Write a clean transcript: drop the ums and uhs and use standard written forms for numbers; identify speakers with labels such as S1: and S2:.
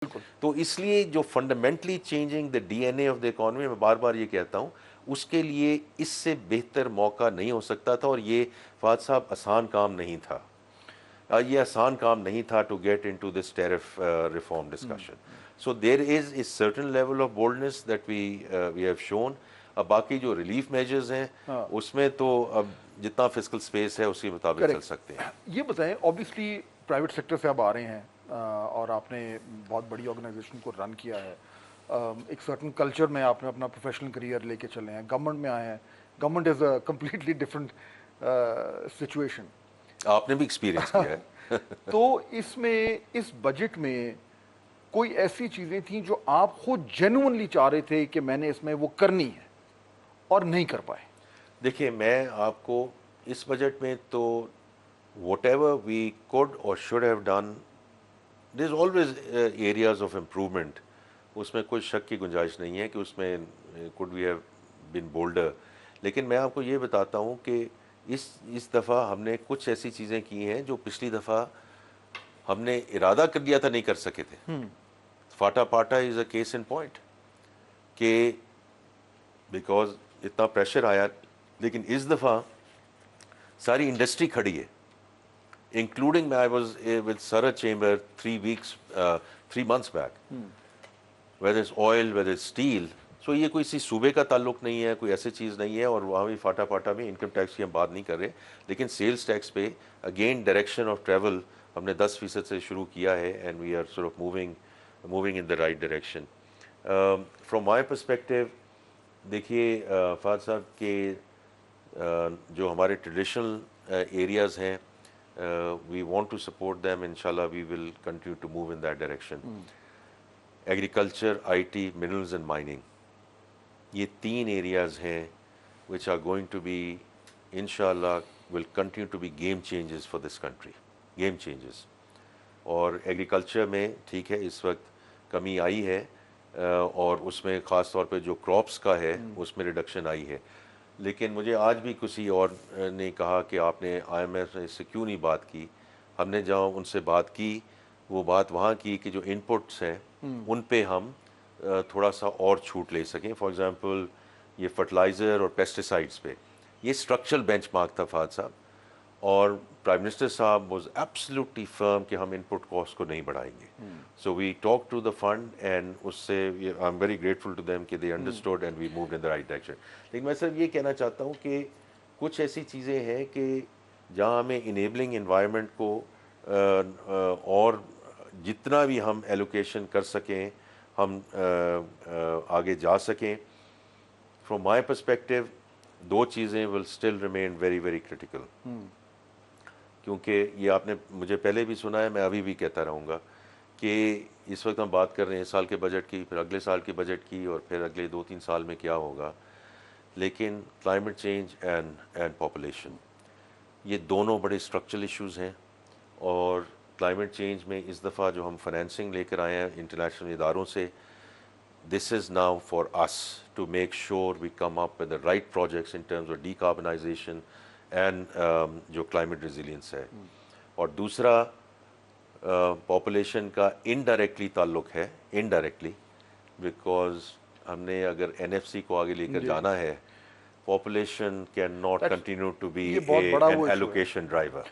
S1: बिल्कुल।
S2: तो इसलिए जो fundamentally changing the DNA of the economy, मैं बार बार ये कहता हूँ, उसके लिए इससे बेहतर मौका नहीं हो सकता था। और ये फवाद साहब आसान काम नहीं था। ये आसान काम नहीं था to get into this tariff reform discussion. So there is a certain level of boldness that we have shown. अब बाकी जो रिलीफ मेजर्स हैं
S1: हाँ,
S2: उसमें तो अब जितना फिजिकल स्पेस है उसके मुताबिक चल सकते हैं।
S1: करेक्ट। ये बताएं, ऑब्वियसली प्राइवेट सेक्टर से आप आ रहे हैं और आपने बहुत बड़ी ऑर्गेनाइजेशन को रन किया है। एक सर्टन कल्चर में आपने अपना प्रोफेशनल करियर लेके चले हैं, गवर्नमेंट में आए हैं। Government is a completely different situation.
S2: आपने भी एक्सपीरियंस किया है।
S1: तो इसमें, इस बजट में कोई ऐसी चीज़ें थी जो आप खुद जेन्युइनली चाह रहे थे कि मैंने इसमें वो करनी है और नहीं कर पाए?
S2: देखिए, मैं आपको इस बजट में तो whatever we could or should have done, there's always areas of improvement. उसमें कोई शक की गुंजाइश नहीं है कि उसमें could we have been bolder. लेकिन मैं आपको ये बताता हूँ कि इस दफ़ा हमने कुछ ऐसी चीज़ें की हैं जो पिछली दफ़ा हमने इरादा कर लिया था नहीं कर सके थे। फाटा पाटा is a case in point कि बिकॉज इतना प्रेशर आया, लेकिन इस दफ़ा सारी इंडस्ट्री खड़ी है, including I was with Sarhad chamber 3 weeks 3 months back, whether is oil whether is steel. So ये कोई सी सूबे का ताल्लुक नहीं है, कोई ऐसी चीज़ नहीं है। और वहाँ भी फाटा पाटा में इनकम टैक्स की हम बात नहीं कर रहे, लेकिन सेल्स टैक्स पे अगेन डायरेक्शन ऑफ ट्रेवल हमने 10% से शुरू किया है and we are sort of moving in the right direction. From my perspective, देखिए फहद साहब के जो हमारे ट्रेडिशनल एरियाज़ हैं, we want to support them. इंशाल्लाह we will continue to move in that direction. Agriculture, IT, minerals and mining, ये 3 areas हैं which are going to be, इंशाल्लाह will continue to be game changes for this country, game changes. और agriculture में ठीक है इस वक्त कमी आई है, और उसमें ख़ास तौर पे जो क्रॉप्स का है उसमें रिडक्शन आई है। लेकिन मुझे आज भी किसी और ने कहा कि आपने आईएमएफ से क्यों नहीं बात की। हमने जहाँ उनसे बात की, वो बात वहाँ की कि जो इनपुट्स हैं उन पे हम थोड़ा सा और छूट ले सकें। फॉर एग्ज़ाम्पल ये फर्टिलाइज़र और पेस्टिसाइड्स पे ये स्ट्रक्चरल बेंचमार्क था फहद साहब, और प्राइम मिनिस्टर साहब वाज एब्सोल्युटली फर्म कि हम इनपुट कॉस्ट को नहीं बढ़ाएंगे। So we talk to the fund and उससे I am very grateful to them कि they understood and we moved in the right direction. लेकिन मैं सिर्फ ये कहना चाहता हूँ कि कुछ ऐसी चीज़ें हैं कि जहाँ हमें इनेबलिंग इन्वायरमेंट को और जितना भी हम एलोकेशन कर सकें, हम आगे जा सकें। फ्रॉम माई पर्सपेक्टिव, 2 चीज़ें will still remain very very critical, क्योंकि ये आपने मुझे पहले भी सुना है, मैं अभी भी कहता रहूँगा कि इस वक्त हम बात कर रहे हैं इस साल के बजट की, फिर अगले साल के बजट की, और फिर अगले 2-3 साल में क्या होगा। लेकिन क्लाइमेट चेंज एंड पॉपुलेशन, ये दोनों बड़े स्ट्रक्चरल इश्यूज़ हैं। और क्लाइमेट चेंज में इस दफ़ा जो हम फाइनेंसिंग लेकर आए हैं इंटरनेशनल इदारों से, this is now for us to make sure we come up with the right projects in terms of decarbonization and जो climate resilience है। और दूसरा पॉपुलेशन का इनडायरेक्टली ताल्लुक है, इनडायरेक्टली, बिकॉज हमने अगर एनएफसी को आगे लेकर
S1: जी,
S2: जाना है, population can not
S1: that's
S2: continue to be
S1: ये बहुत बड़ा
S2: एन
S1: वो इशू है।
S2: Allocation driver.